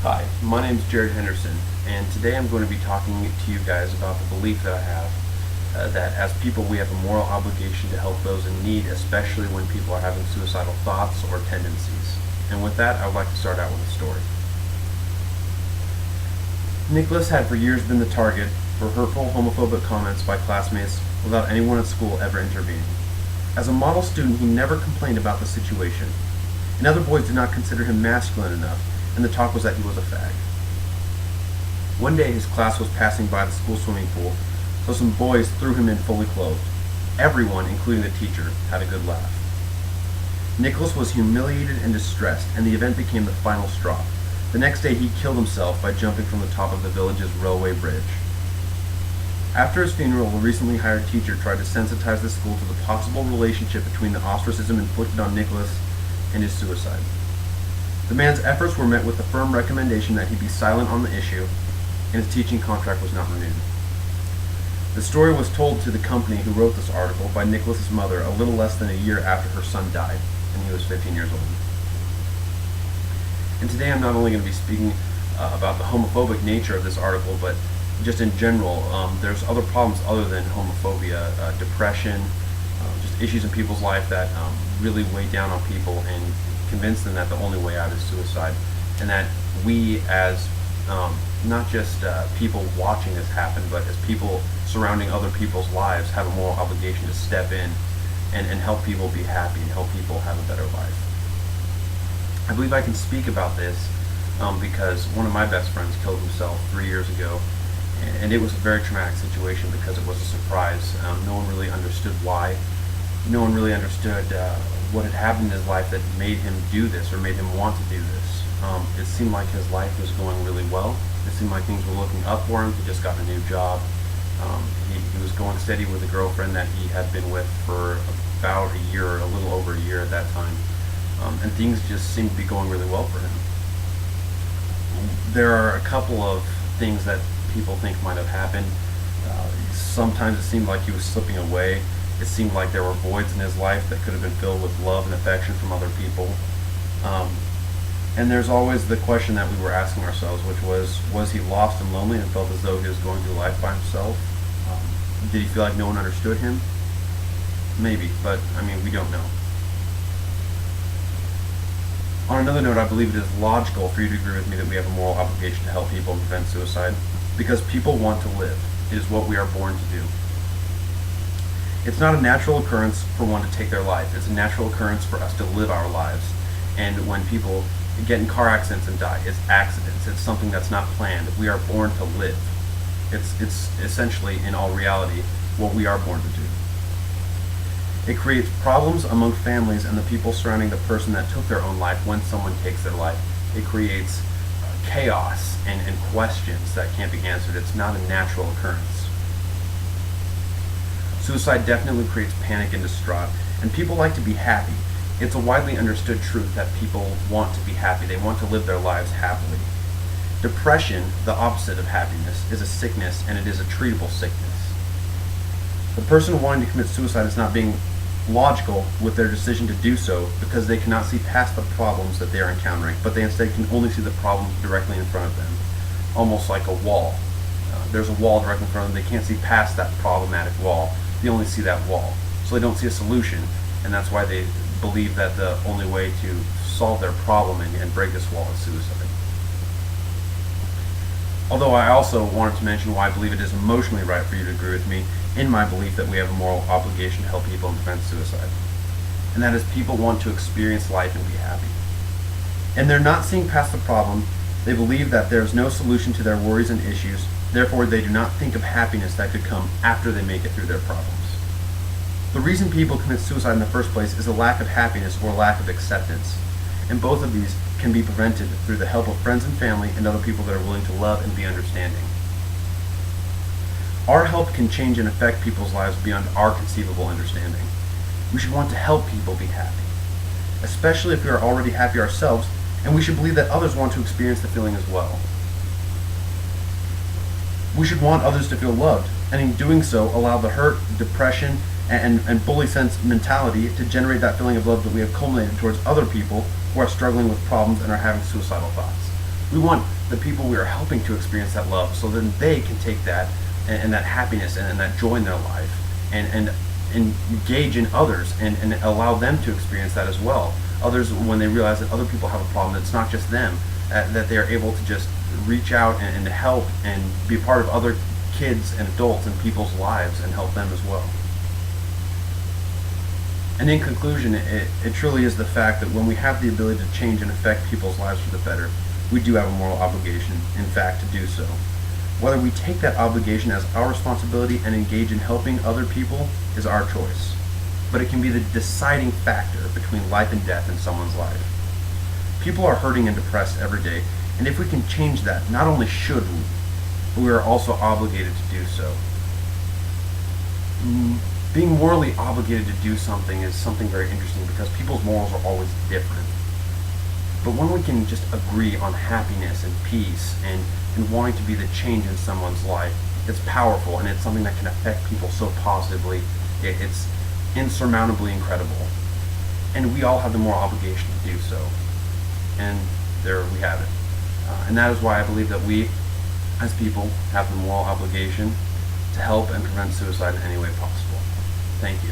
Hi, my name is Jared Henderson, and today I'm going to be talking to you guys about the belief that I have that as people we have a moral obligation to help those in need, especially when people are having suicidal thoughts or tendencies. And with that, I would like to start out with a story. Nicholas had for years been the target for hurtful, homophobic comments by classmates without anyone at school ever intervening. As a model student, he never complained about the situation, and other boys did not consider him masculine enough, and the talk was that he was a fag. One day his class was passing by the school swimming pool, so some boys threw him in fully clothed. Everyone, including the teacher, had a good laugh. Nicholas was humiliated and distressed, and the event became the final straw. The next day he killed himself by jumping from the top of the village's railway bridge. After his funeral, a recently hired teacher tried to sensitize the school to the possible relationship between the ostracism inflicted on Nicholas and his suicide. The man's efforts were met with the firm recommendation that he be silent on the issue, and his teaching contract was not renewed. The story was told to the company who wrote this article by Nicholas's mother a little less than a year after her son died, and he was 15 years old. And today I'm not only going to be speaking about the homophobic nature of this article, but just in general, there's other problems other than homophobia, depression, just issues in people's life that really weigh down on people and convince them that the only way out is suicide, and that we as not just people watching this happen, but as people surrounding other people's lives have a moral obligation to step in and help people be happy and help people have a better life. I believe I can speak about this because one of my best friends killed himself 3 years ago, and it was a very traumatic situation because it was a surprise. No one really understood why. No one really understood what had happened in his life that made him do this or made him want to do this. It seemed like his life was going really well. It seemed like things were looking up for him. He just got a new job. He was going steady with a girlfriend that he had been with for about a year, or a little over a year at that time. And things just seemed to be going really well for him. There are a couple of things that people think might have happened. Sometimes it seemed like he was slipping away. It seemed like there were voids in his life that could have been filled with love and affection from other people. And there's always the question that we were asking ourselves, which was he lost and lonely and felt as though he was going through life by himself? Did he feel like no one understood him? Maybe, but we don't know. On another note, I believe it is logical for you to agree with me that we have a moral obligation to help people and prevent suicide, because people want to live. It is what we are born to do. It's not a natural occurrence for one to take their life. It's a natural occurrence for us to live our lives. And when people get in car accidents and die, it's accidents. It's something that's not planned. We are born to live. It's essentially, in all reality, what we are born to do. It creates problems among families and the people surrounding the person that took their own life when someone takes their life. It creates chaos and questions that can't be answered. It's not a natural occurrence. Suicide definitely creates panic and distraught, and people like to be happy. It's a widely understood truth that people want to be happy. They want to live their lives happily. Depression, the opposite of happiness, is a sickness, and it is a treatable sickness. The person wanting to commit suicide is not being logical with their decision to do so because they cannot see past the problems that they are encountering, but they instead can only see the problems directly in front of them, almost like a wall. There's a wall directly in front of them. They can't see past that problematic wall. They only see that wall. So they don't see a solution, and that's why they believe that the only way to solve their problem and break this wall is suicide. Although I also wanted to mention why I believe it is emotionally right for you to agree with me in my belief that we have a moral obligation to help people and prevent suicide. And that is, people want to experience life and be happy. And they're not seeing past the problem. They believe that there's no solution to their worries and issues. Therefore, they do not think of happiness that could come after they make it through their problems. The reason people commit suicide in the first place is a lack of happiness or lack of acceptance. And both of these can be prevented through the help of friends and family and other people that are willing to love and be understanding. Our help can change and affect people's lives beyond our conceivable understanding. We should want to help people be happy, especially if we are already happy ourselves, and we should believe that others want to experience the feeling as well. We should want others to feel loved, and in doing so, allow the hurt, depression, and bully sense mentality to generate that feeling of love that we have culminated towards other people who are struggling with problems and are having suicidal thoughts. We want the people we are helping to experience that love, so then they can take that and that happiness and that joy in their life and engage in others and allow them to experience that as well. Others, when they realize that other people have a problem, it's not just them, that they are able to just reach out and help and be a part of other kids and adults and people's lives and help them as well. And in conclusion, it truly is the fact that when we have the ability to change and affect people's lives for the better, we do have a moral obligation, in fact, to do so. Whether we take that obligation as our responsibility and engage in helping other people is our choice. But it can be the deciding factor between life and death in someone's life. People are hurting and depressed every day, and if we can change that, not only should we, but we are also obligated to do so. Being morally obligated to do something is something very interesting because people's morals are always different. But when we can just agree on happiness and peace and wanting to be the change in someone's life, it's powerful and it's something that can affect people so positively. It's insurmountably incredible. And we all have the moral obligation to do so. And there we have it. And that is why I believe that we, as people, have the moral obligation to help and prevent suicide in any way possible. Thank you.